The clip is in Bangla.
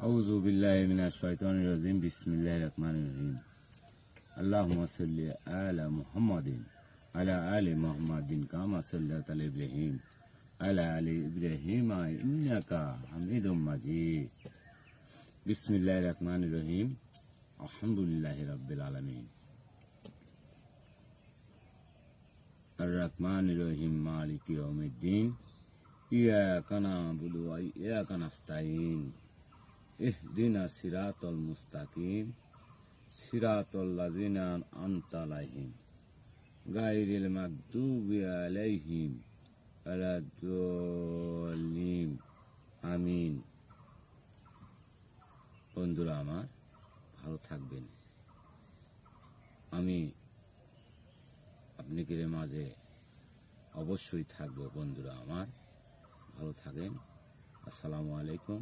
আউযু বিল্লাহি মিনাশ শাইতানির রাজিম বিসমিল্লাহির রহমানির রহিম আল্লাহুম্মা সাল্লি আলা মুহাম্মাদিন আলা আলি মুহাম্মাদিন কামা সাল্লাতা আলা ইব্রাহিম আলা আলি ইব্রাহিম ইন্নাকা হামিদুম মাজিদ বিসমিল্লাহির রহমানির রহিম আলহামদুলিল্লাহি রাব্বিল আলামিন আর রহমানির রহিম মালিকি ইয়াউমিদ্দিন ইয়াকা না'বুদু ওয়া ইয়াকা নাস্তাঈন ইহদিনা সিরাতাল মুস্তাকিম সিরাতাল লাযিনা আন'আমতা আলাইহিম গায়রিল মাগদুবি আলাইহিম ওয়ালাদ-দাল্লিন আমিন। বন্ধুরা আমার, ভালো থাকবেন। আমি আপনাদের মাঝে অবশ্যই থাকবো। বন্ধুরা আমার, ভালো থাকেন। আসসালামু আলাইকুম।